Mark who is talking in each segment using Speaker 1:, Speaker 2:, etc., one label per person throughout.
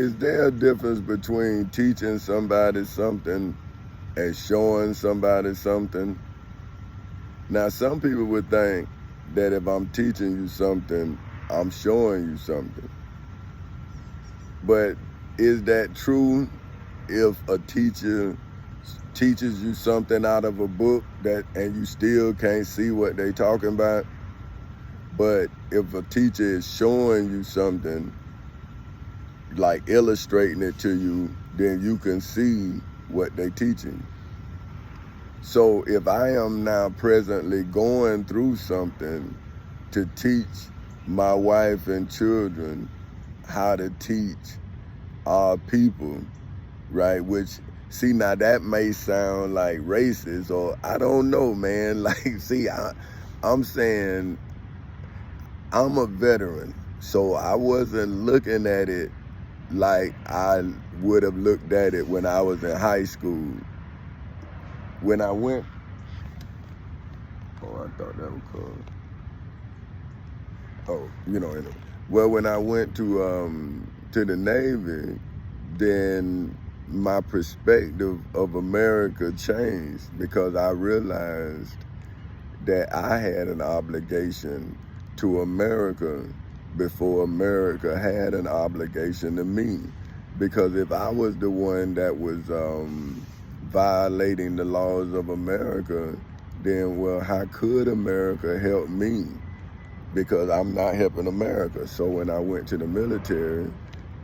Speaker 1: Is there a difference between teaching somebody something and showing somebody something? Now, some people would think that if I'm teaching you something, I'm showing you something. But is that true if a teacher teaches you something out of a book and you still can't see what they talking about? But if a teacher is showing you something, like illustrating it to you, then you can see what they teaching. So if I am now presently going through something to teach my wife and children how to teach our people, right? Which, see, now that may sound like racist, or I don't know, man. Like, see, I'm saying I'm a veteran, so I wasn't looking at it like I would have looked at it when I was in high school. When I went, I thought that was cool. Anyway. Well, when I went to the Navy, then my perspective of America changed, because I realized that I had an obligation to America before America had an obligation to me. Because if I was the one that was violating the laws of America, then, well, how could America help me? Because I'm not helping America. So when I went to the military,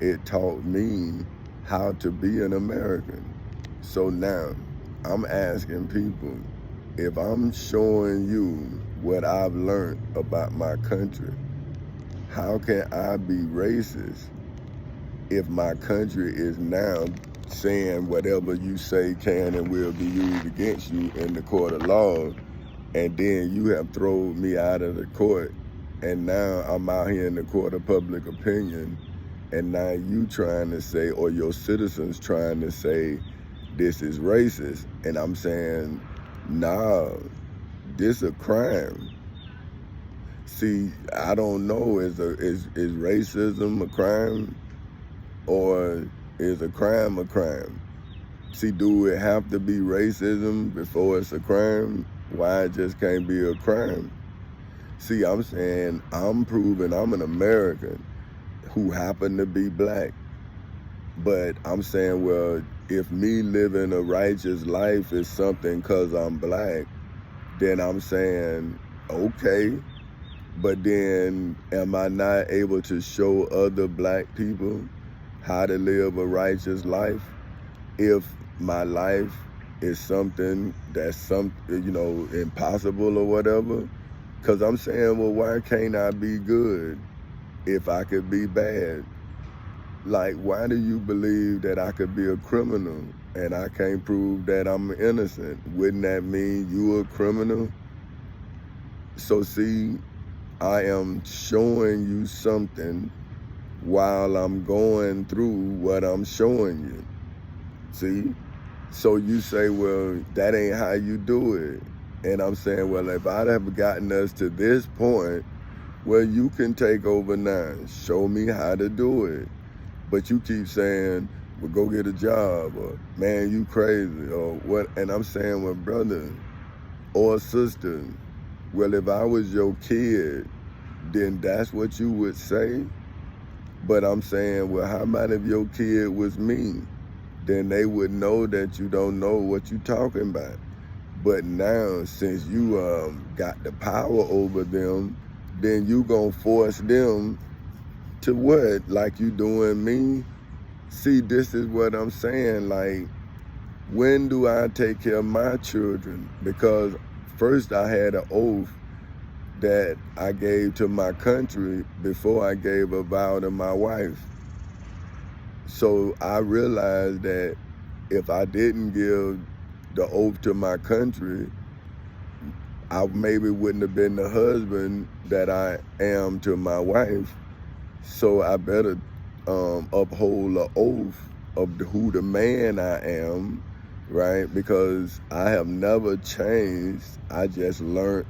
Speaker 1: it taught me how to be an American. So now I'm asking people, if I'm showing you what I've learned about my country, how can I be racist if my country is now saying whatever you say can and will be used against you in the court of law, and then you have thrown me out of the court, and now I'm out here in the court of public opinion, and now you trying to say, or your citizens trying to say, this is racist, and I'm saying, nah, this a crime. See, I don't know, is racism a crime, or is a crime a crime? See, do it have to be racism before it's a crime? Why it just can't be a crime? See, I'm saying, I'm proving I'm an American who happen to be black. But I'm saying, well, if me living a righteous life is something because I'm black, then I'm saying, okay, but then am I not able to show other black people how to live a righteous life if my life is something that's impossible or whatever? Because I'm saying, well, why can't I be good if I could be bad? Like, why do you believe that I could be a criminal and I can't prove that I'm innocent? Wouldn't that mean you a criminal? So see, I am showing you something while I'm going through what I'm showing you. See? So you say, well, that ain't how you do it. And I'm saying, well, if I'd have gotten us to this point, well, you can take over now. Show me how to do it. But you keep saying, well, go get a job, or man, you crazy, or what? And I'm saying, well, brother or sister, well, if I was your kid, then that's what you would say. But I'm saying, well, how about if your kid was me? Then they would know that you don't know what you're talking about. But now, since you got the power over them, then you gonna force them to what? Like you doing me? See, this is what I'm saying. Like, when do I take care of my children? Because first I had an oath that I gave to my country before I gave a vow to my wife. So I realized that if I didn't give the oath to my country, I maybe wouldn't have been the husband that I am to my wife. So I better uphold the oath of who the man I am, right? Because I have never changed. I just learned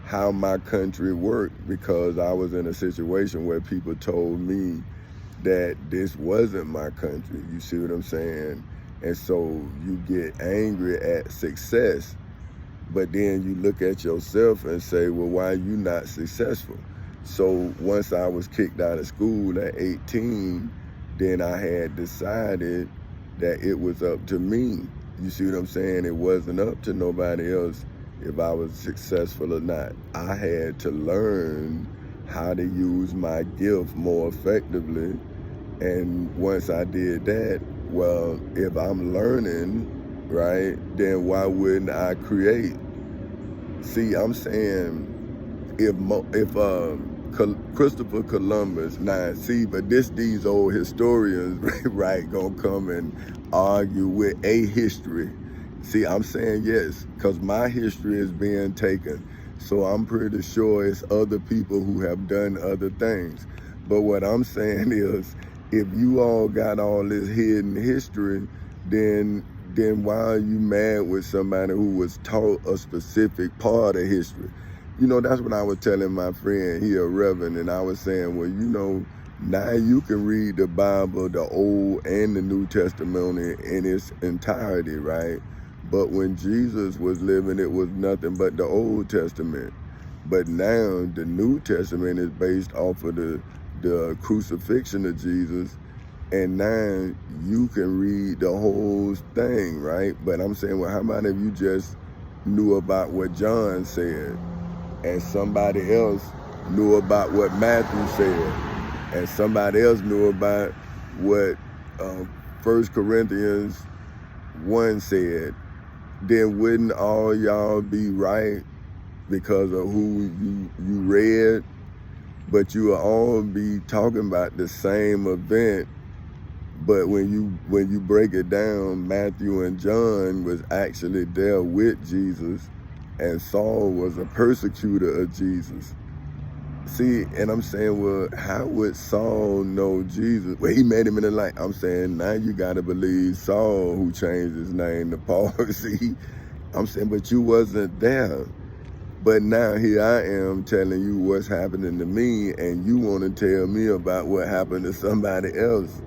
Speaker 1: how my country worked because I was in a situation where people told me that this wasn't my country. You see what I'm saying? And so you get angry at success, but then you look at yourself and say, well, why are you not successful? So once I was kicked out of school at 18, then I had decided that it was up to me. You see what I'm saying? It wasn't up to nobody else if I was successful or not. I had to learn how to use my gift more effectively. And once I did that, well, if I'm learning, right, then why wouldn't I create? See, I'm saying if Christopher Columbus, now see, but these old historians, right, gonna come and argue with a history. See, I'm saying yes, because my history is being taken. So I'm pretty sure it's other people who have done other things. But what I'm saying is, if you all got all this hidden history, then why are you mad with somebody who was taught a specific part of history? You know, that's what I was telling my friend, he a reverend, and I was saying, well, you know, now you can read the Bible, the Old and the New Testament in its entirety, right? But when Jesus was living, it was nothing but the Old Testament. But now the New Testament is based off of the crucifixion of Jesus, and now you can read the whole thing, right? But I'm saying, well, how about if you just knew about what John said, and somebody else knew about what Matthew said, and somebody else knew about what 1 Corinthians 1 said, then wouldn't all y'all be right because of who you read? But you will all be talking about the same event. But when you break it down, Matthew and John was actually there with Jesus, and Saul was a persecutor of Jesus. See, and I'm saying, well, how would Saul know Jesus? Well, he met him in the light. I'm saying, now you got to believe Saul, who changed his name to Paul. See, I'm saying, but you wasn't there. But now here I am telling you what's happening to me, and you want to tell me about what happened to somebody else.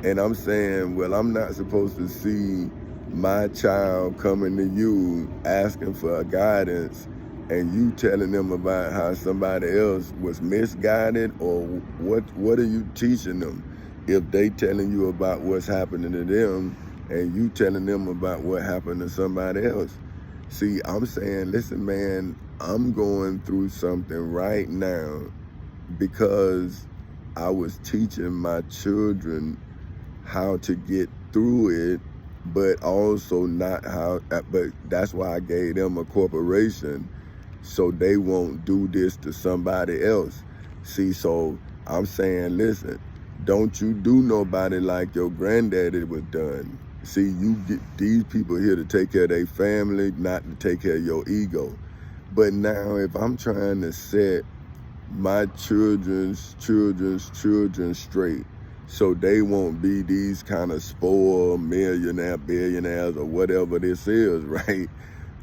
Speaker 1: And I'm saying, well, I'm not supposed to see my child coming to you asking for guidance, and you telling them about how somebody else was misguided, or what are you teaching them if they telling you about what's happening to them and you telling them about what happened to somebody else? See, I'm saying, listen, man, I'm going through something right now because I was teaching my children how to get through it, but also not how, but that's why I gave them a corporation so they won't do this to somebody else. See, so I'm saying, listen, don't you do nobody like your granddaddy was done. See, you get these people here to take care of their family, not to take care of your ego. But now if I'm trying to set my children's children straight so they won't be these kind of spoiled billionaires, or whatever this is, right?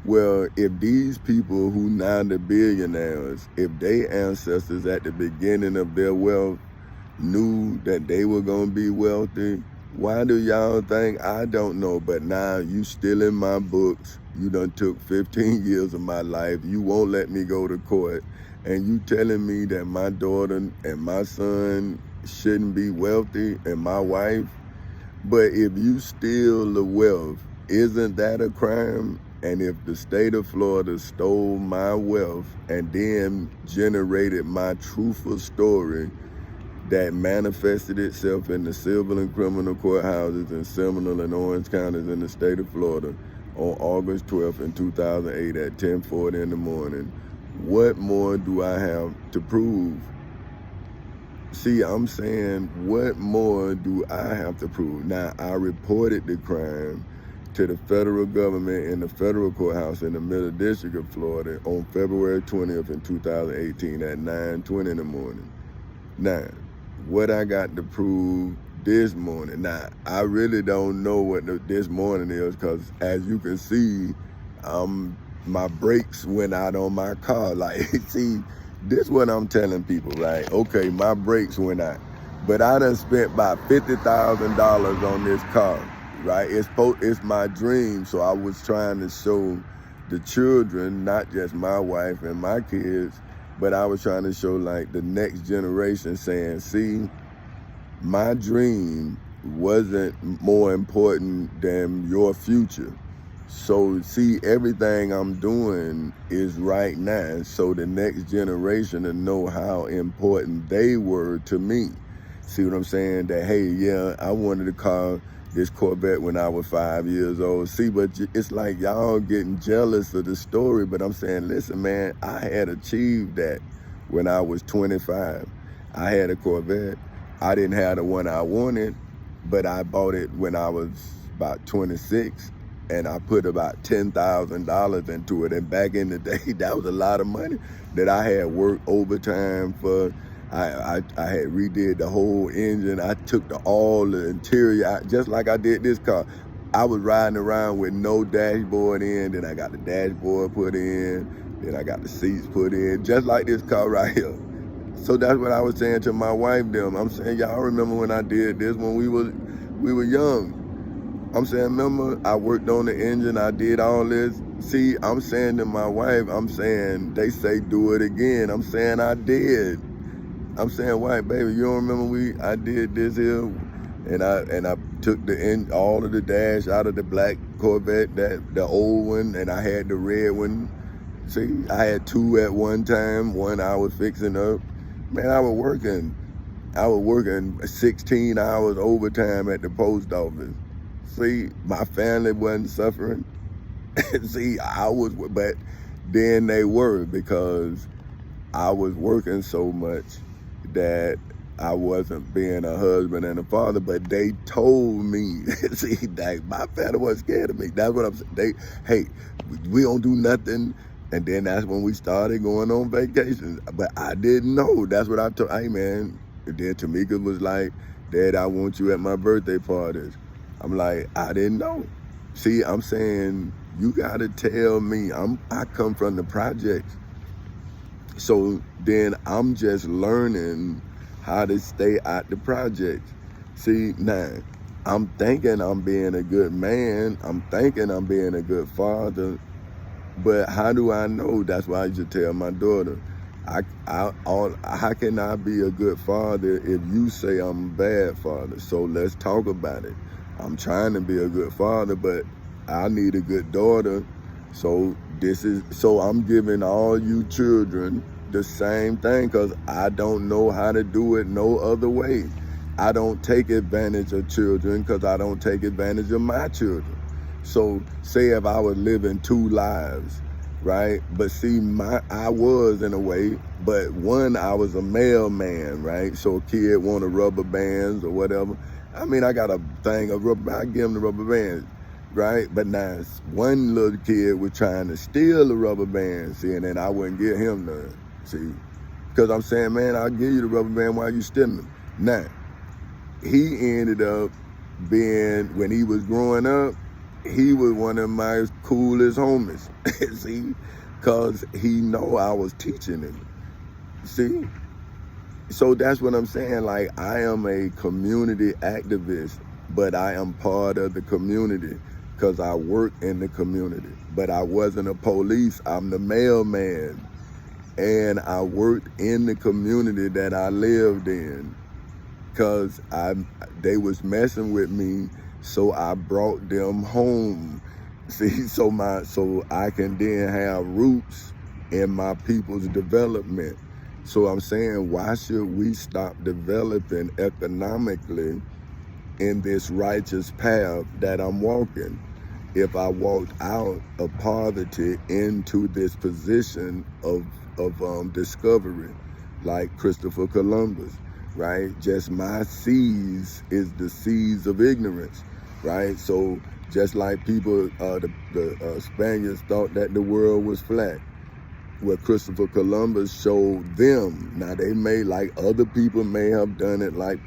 Speaker 1: Well, if these people who now the billionaires, if their ancestors at the beginning of their wealth knew that they were gonna be wealthy, why do y'all think I don't know? But now you still in my books. You done took 15 years of my life. You won't let me go to court. And you telling me that my daughter and my son shouldn't be wealthy, and my wife? But if you steal the wealth, isn't that a crime? And if the state of Florida stole my wealth and then generated my truthful story that manifested itself in the civil and criminal courthouses in Seminole and Orange counties in the state of Florida on August 12th in 2008 at 10:40 in the morning, what more do I have to prove? See, I'm saying, what more do I have to prove? Now, I reported the crime to the federal government in the federal courthouse in the Middle District of Florida on February 20th in 2018 at 9:20 in the morning. Now, what I got to prove this morning, now, I really don't know what this morning is, because as you can see, my brakes went out on my car. Like, see, this is what I'm telling people, right? Okay, my brakes went out. But I done spent about $50,000 on this car, right? It's my dream, so I was trying to show the children, not just my wife and my kids, but I was trying to show like the next generation saying, see, my dream wasn't more important than your future. So see, everything I'm doing is right now, so the next generation to know how important they were to me. See what I'm saying? That, hey, yeah, I wanted to car, this Corvette, when I was 5 years old. See, but it's like y'all getting jealous of the story, but I'm saying, listen, man, I had achieved that when I was 25. I had a Corvette. I didn't have the one I wanted, but I bought it when I was about 26, and I put about $10,000 into it. And back in the day, that was a lot of money that I had worked overtime for. I had redid the whole engine. I took all the interior out, just like I did this car. I was riding around with no dashboard in, then I got the dashboard put in, then I got the seats put in, just like this car right here. So that's what I was saying to my wife them. I'm saying, y'all remember when I did this when we were young. I'm saying, remember, I worked on the engine, I did all this. See, I'm saying to my wife, I'm saying, they say do it again. I'm saying I did. I'm saying, wife, baby, you don't remember I did this here, and I took all of the dash out of the black Corvette, the old one, and I had the red one. See, I had two at one time. One I was fixing up. Man, I was working 16 hours overtime at the post office. See, my family wasn't suffering. See, but then they were, because I was working so much that I wasn't being a husband and a father. But they told me, see, that my family wasn't scared of me. That's what I'm saying. Hey, we don't do nothing. And then that's when we started going on vacations. But I didn't know. That's what I told. Hey, man. And then Tamika was like, Dad, I want you at my birthday parties. I'm like, I didn't know. See, I'm saying, you got to tell me. I come from the projects. So then I'm just learning how to stay out the projects. See, now, I'm thinking I'm being a good man. I'm thinking I'm being a good father. But how do I know? That's why I used to tell my daughter, how can I be a good father if you say I'm a bad father? So let's talk about it. I'm trying to be a good father, but I need a good daughter. So I'm giving all you children the same thing, because I don't know how to do it no other way. I don't take advantage of children because I don't take advantage of my children. So say if I was living two lives, right? But see, I was in a way, but one, I was a mailman, right? So a kid wanted rubber bands or whatever. I mean, I got a thing of rubber, I give them the rubber bands, right? But now one little kid was trying to steal the rubber bands, see, and then I wouldn't give him none, see? Because I'm saying, man, I'll give you the rubber band while you stealing them. Now, he ended up being, when he was growing up, he was one of my coolest homies, see? Because he know I was teaching him, see? So that's what I'm saying. Like, I am a community activist, but I am part of the community because I work in the community. But I wasn't a police, I'm the mailman. And I worked in the community that I lived in because they was messing with me, so I brought them home. See, so I can then have roots in my people's development. So I'm saying, why should we stop developing economically in this righteous path that I'm walking? If I walked out of poverty into this position of discovery, like Christopher Columbus, right? Just my seeds is the seeds of ignorance, right? So just like people, the Spaniards thought that the world was flat. Well, Christopher Columbus showed them. Now they may, like other people may have done it, like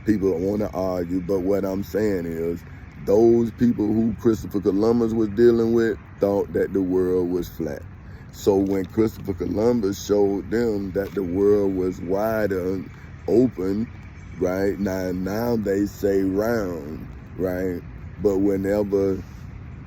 Speaker 1: people want to argue, but what I'm saying is those people who Christopher Columbus was dealing with thought that the world was flat. So when Christopher Columbus showed them that the world was wide and open, right? Now they say round, right? But whenever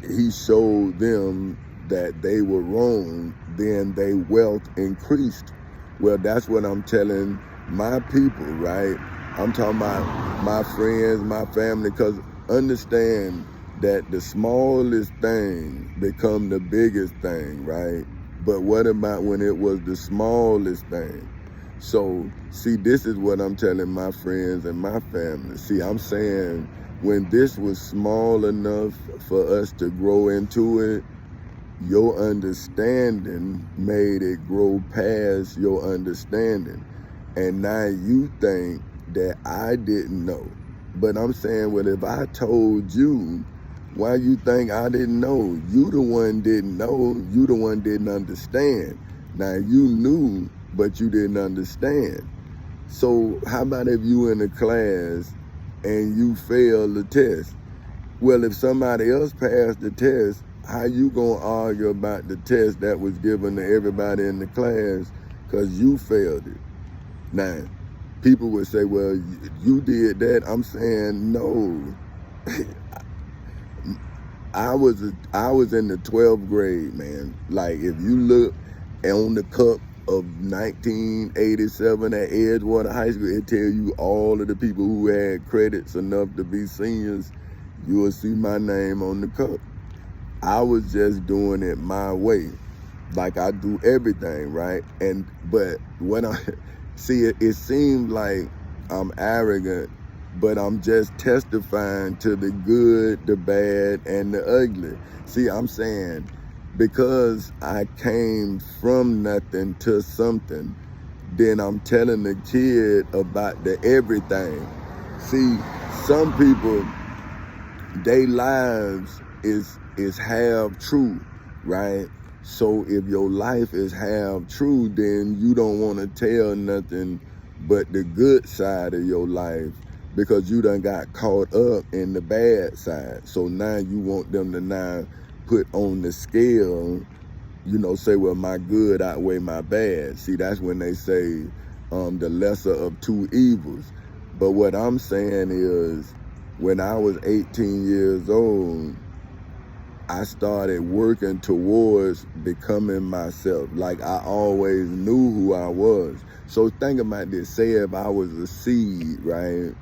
Speaker 1: he showed them that they were wrong, then their wealth increased. Well, that's what I'm telling my people, right? I'm talking about my friends, my family, because understand that the smallest thing become the biggest thing, right? But what about when it was the smallest thing? So, see, this is what I'm telling my friends and my family. See, I'm saying when this was small enough for us to grow into it, your understanding made it grow past your understanding. And now you think that I didn't know. But I'm saying, well, if I told you, why you think I didn't know? You the one didn't know. You the one didn't understand. Now you knew, but you didn't understand. So how about if you in a class and you fail the test? Well, if somebody else passed the test, how you gonna argue about the test that was given to everybody in the class because you failed it? Now, people would say, well, you did that. I'm saying, no. I was in the 12th grade, man. Like, if you look on the cup of 1987 at Edgewater High School, it tell you all of the people who had credits enough to be seniors. You will see my name on the cup. I was just doing it my way, like I do everything, right? But when I see it, it seems like I'm arrogant, but I'm just testifying to the good, the bad, and the ugly. See, I'm saying because I came from nothing to something, then I'm telling the kid about the everything. See, some people, their lives is half true, right? So if your life is half true, then you don't want to tell nothing but the good side of your life because you done got caught up in the bad side. So now you want them to now put on the scale, say, well, my good outweigh my bad. See, that's when they say the lesser of two evils. But what I'm saying is, when I was 18 years old, I started working towards becoming myself. Like, I always knew who I was. So think about this. Say if I was a seed, right?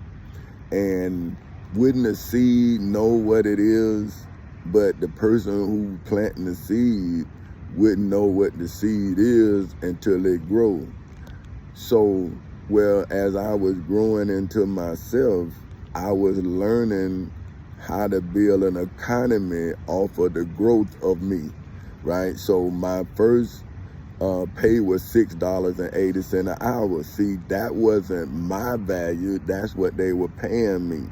Speaker 1: And wouldn't a seed know what it is, but the person who planting the seed wouldn't know what the seed is until it grows. So, well, as I was growing into myself, I was learning how to build an economy off of the growth of me, right? So my first pay was $6.80 an hour. See, that wasn't my value. That's what they were paying me.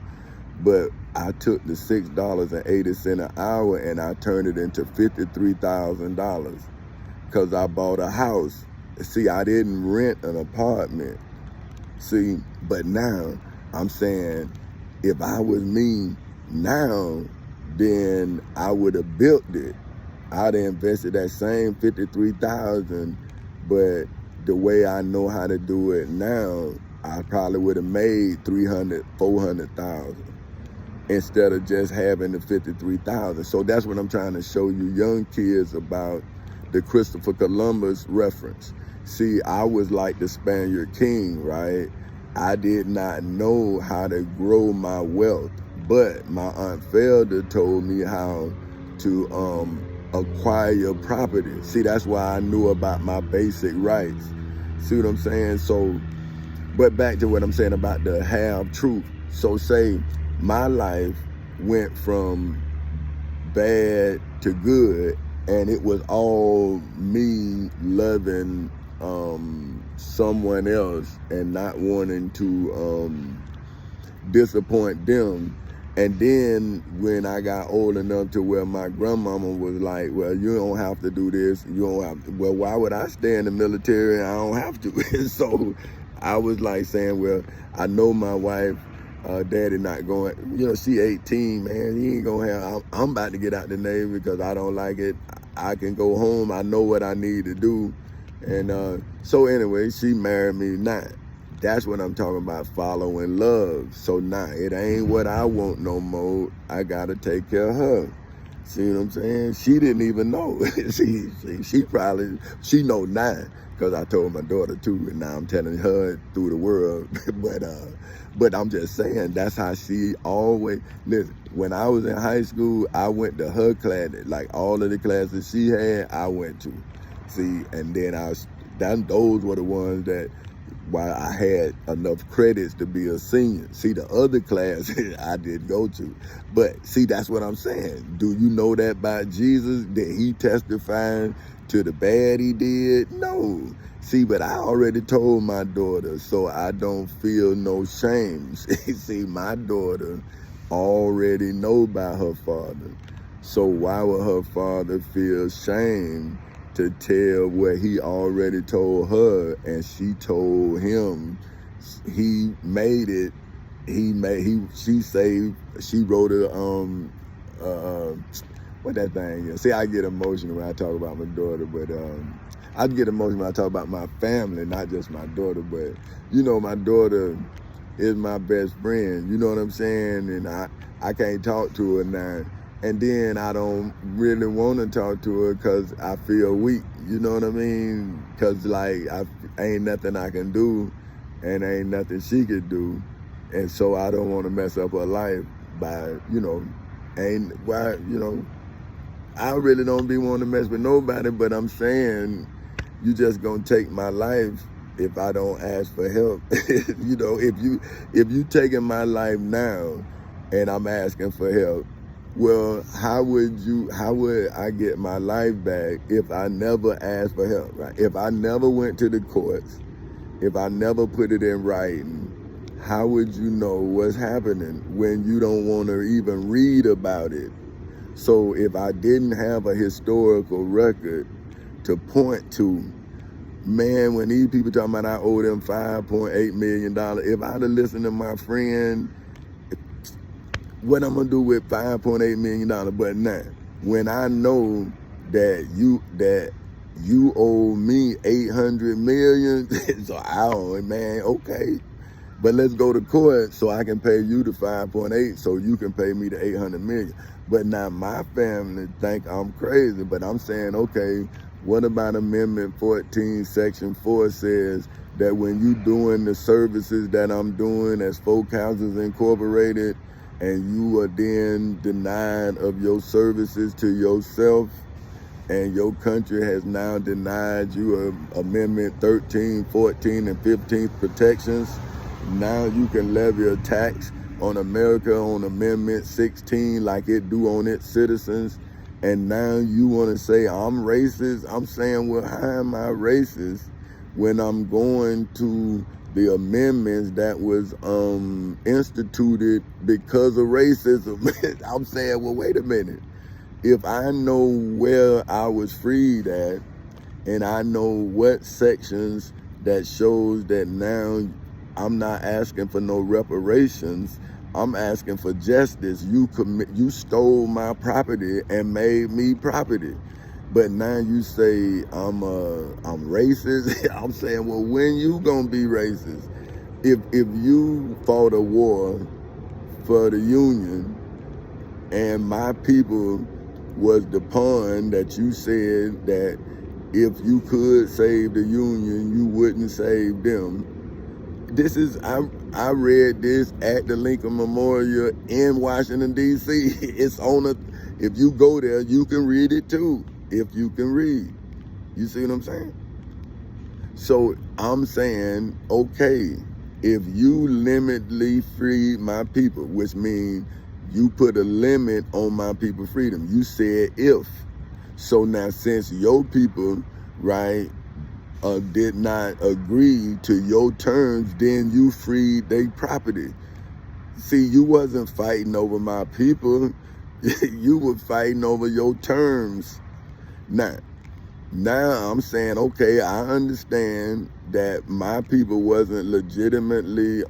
Speaker 1: But I took the $6.80 an hour and I turned it into $53,000 because I bought a house. See, I didn't rent an apartment. See, but now I'm saying, if I was me now, then I would have built it. I'd have invested that same $53,000, but the way I know how to do it now, I probably would have made $300,000, $400,000 instead of just having the $53,000. So that's what I'm trying to show you young kids about the Christopher Columbus reference. See, I was like the Spaniard king, right? I did not know how to grow my wealth, but my Aunt Felder told me how to acquire property. See, that's why I knew about my basic rights. See what I'm saying? So, but back to what I'm saying about the half truth. So say my life went from bad to good, and it was all me loving someone else and not wanting to disappoint them. And then when I got old enough to where my grandmama was like, well, you don't have to do this. You don't have to. Well, why would I stay in the military and I don't have to? So I was like saying, well, I know my wife, daddy not going, she 18, man. He ain't gonna have, I'm about to get out the Navy because I don't like it. I can go home. I know what I need to do. And so anyway, she married me now. That's what I'm talking about, following love. So now it ain't what I want no more. I gotta take care of her. See what I'm saying? She didn't even know. She know now, because I told my daughter too, and now I'm telling her through the world. But I'm just saying, that's how she always, listen, when I was in high school, I went to her class, like all of the classes she had, I went to. See, and then those were the ones that, while I had enough credits to be a senior. See, the other classes I didn't go to. But see, that's what I'm saying. Do you know that about Jesus? Did he testify to the bad he did? No. See, but I already told my daughter, so I don't feel no shame. See, my daughter already know about her father. So why would her father feel shame to tell what he already told her, and she told him? He made it. She wrote what that thing is. See, I get emotional when I talk about my daughter, but I get emotional when I talk about my family, not just my daughter. But you know, my daughter is my best friend. You know what I'm saying? And I can't talk to her now. And then I don't really want to talk to her because I feel weak. You know what I mean? Because like ain't nothing I can do, and ain't nothing she could do, and so I don't want to mess up her life by, you know, I really don't be wanting to mess with nobody. But I'm saying, you just gonna take my life if I don't ask for help. You know, if you taking my life now, and I'm asking for help. Well, how would I get my life back if I never asked for help, right? If I never went to the courts, if I never put it in writing, how would you know what's happening when you don't want to even read about it? So if I didn't have a historical record to point to, man, when these people talking about I owe them $5.8 million, if I'd have listened to my friend, what I'm gonna do with $5.8 million? But now, when I know that you owe me $800 million, so I owe it, man, okay. But let's go to court so I can pay you the 5.8 so you can pay me the 800 million. But now my family think I'm crazy, but I'm saying, okay, what about Amendment 14, Section 4 says that when you doing the services that I'm doing as Folk Houses Incorporated, and you are then denied of your services to yourself, and your country has now denied you Amendment 13, 14, and 15 protections, now you can levy a tax on America on Amendment 16 like it do on its citizens, and now you want to say I'm racist? I'm saying, well, how am I racist when I'm going to the amendments that was instituted because of racism? I'm saying, well, wait a minute. If I know where I was freed at, and I know what sections that shows that now I'm not asking for no reparations, I'm asking for justice. You stole my property and made me property. But now you say I'm racist. I'm saying, well, when you gonna be racist? If you fought a war for the Union, and my people was the pawn that you said that if you could save the Union, you wouldn't save them. This is, I read this at the Lincoln Memorial in Washington, D.C. It's if you go there, you can read it too, if you can read. You see what I'm saying? So I'm saying, okay, if you limitly free my people, which means you put a limit on my people's freedom. You said if. So now since your people, right, did not agree to your terms, then you freed their property. See, you wasn't fighting over my people. You were fighting over your terms. Now I'm saying, okay, I understand that my people wasn't legitimately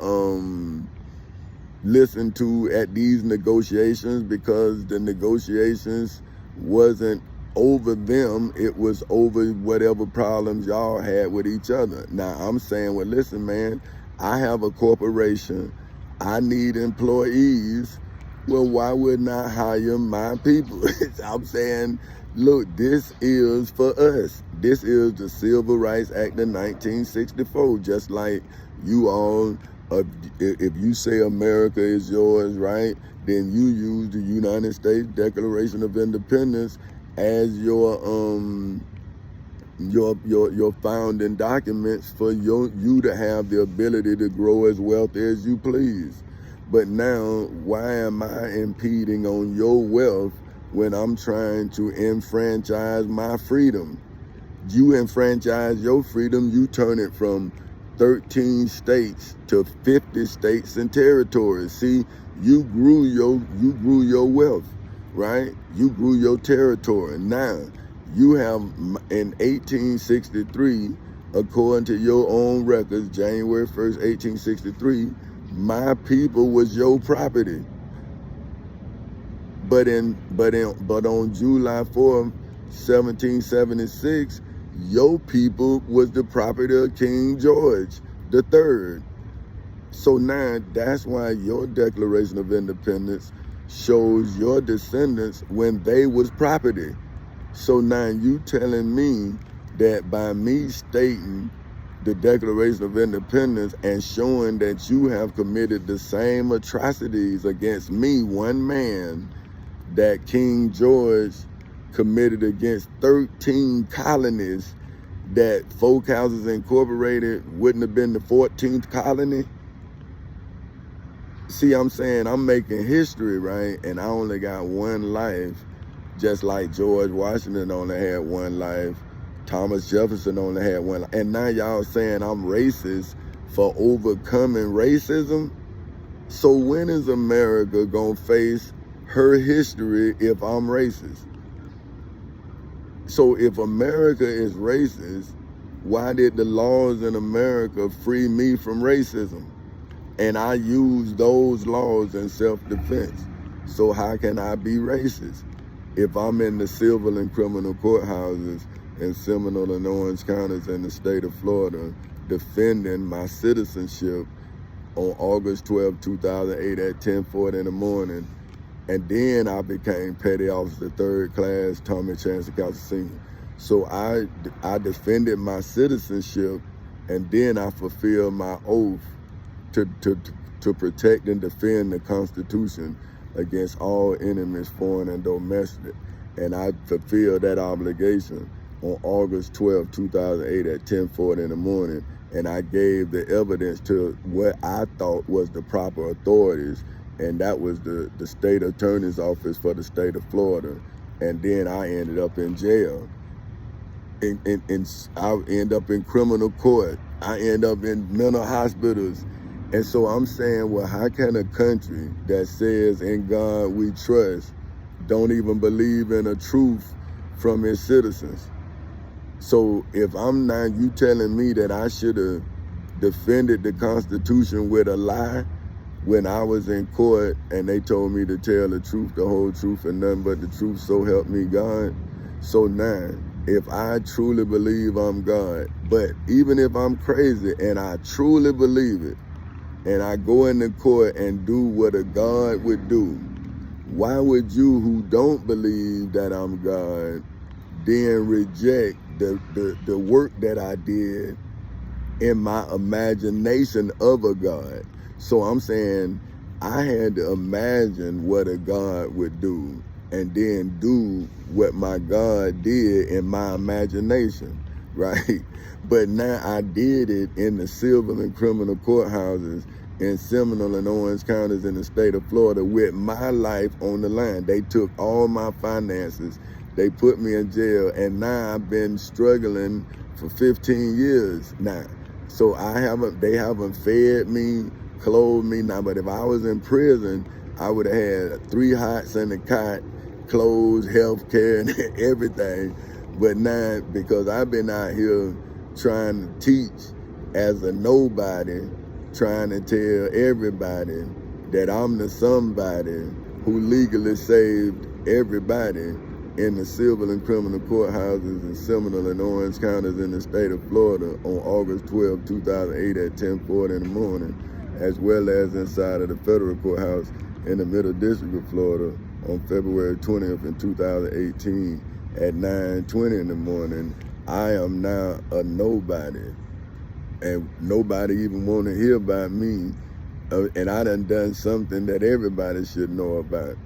Speaker 1: listened to at these negotiations because the negotiations wasn't over them, it was over whatever problems y'all had with each other. Now I'm saying, well, listen, man, I have a corporation. I need employees. Well, why wouldn't I hire my people? I'm saying, look, this is for us. This is the Civil Rights Act of 1964, just like you all, if you say America is yours, right, then you use the United States Declaration of Independence as your founding documents for you to have the ability to grow as wealthy as you please. But now, why am I impeding on your wealth when I'm trying to enfranchise my freedom? You enfranchise your freedom, you turn it from 13 states to 50 states and territories. See, you grew your wealth, right? You grew your territory. Now, you have in 1863, according to your own records, January 1st, 1863, my people was your property. But on July 4th, 1776, your people was the property of King George III. So now that's why your Declaration of Independence shows your descendants when they was property. So now you telling me that by me stating the Declaration of Independence and showing that you have committed the same atrocities against me, one man, that King George committed against 13 colonies, that Folk Houses Incorporated wouldn't have been the 14th colony? See, I'm saying I'm making history, right? And I only got one life, just like George Washington only had one life. Thomas Jefferson only had one life. And now y'all saying I'm racist for overcoming racism? So when is America gonna face her history if I'm racist? So if America is racist, why did the laws in America free me from racism? And I use those laws in self-defense. So how can I be racist if I'm in the civil and criminal courthouses in Seminole and Orange counties in the state of Florida defending my citizenship on August 12, 2008 at 10:40 in the morning? And then I became Petty Officer 3rd Class Tommy Chancecoster Sr. So I defended my citizenship, and then I fulfilled my oath to protect and defend the Constitution against all enemies, foreign and domestic. And I fulfilled that obligation on August 12, 2008 at 10:40 in the morning. And I gave the evidence to what I thought was the proper authorities, and that was the state attorney's office for the state of Florida. And then I ended up in jail. I end up in criminal court. I end up in mental hospitals. And so I'm saying, well, how can a country that says in God we trust don't even believe in a truth from its citizens? So if I'm not, you telling me that I should have defended the Constitution with a lie when I was in court and they told me to tell the truth, the whole truth, and nothing but the truth, so help me God? So now, if I truly believe I'm God, but even if I'm crazy and I truly believe it, and I go into court and do what a God would do, why would you who don't believe that I'm God then reject the work that I did in my imagination of a God? So I'm saying I had to imagine what a God would do and then do what my God did in my imagination, right? But now I did it in the civil and criminal courthouses in Seminole and Orange counties in the state of Florida with my life on the line. They took all my finances. They put me in jail, and now I've been struggling for 15 years now. So they haven't fed me, clothed me now. But if I was in prison, I would have had 3 hots and a cot, clothes, health care, and everything. But now, because I've been out here trying to teach as a nobody, trying to tell everybody that I'm the somebody who legally saved everybody in the civil and criminal courthouses in Seminole and Orange counties in the state of Florida on August 12, 2008 at 10:40 in the morning, as well as inside of the federal courthouse in the Middle District of Florida on February 20th in 2018 at 9:20 in the morning. I am now a nobody, and nobody even want to hear about me. And I done something that everybody should know about.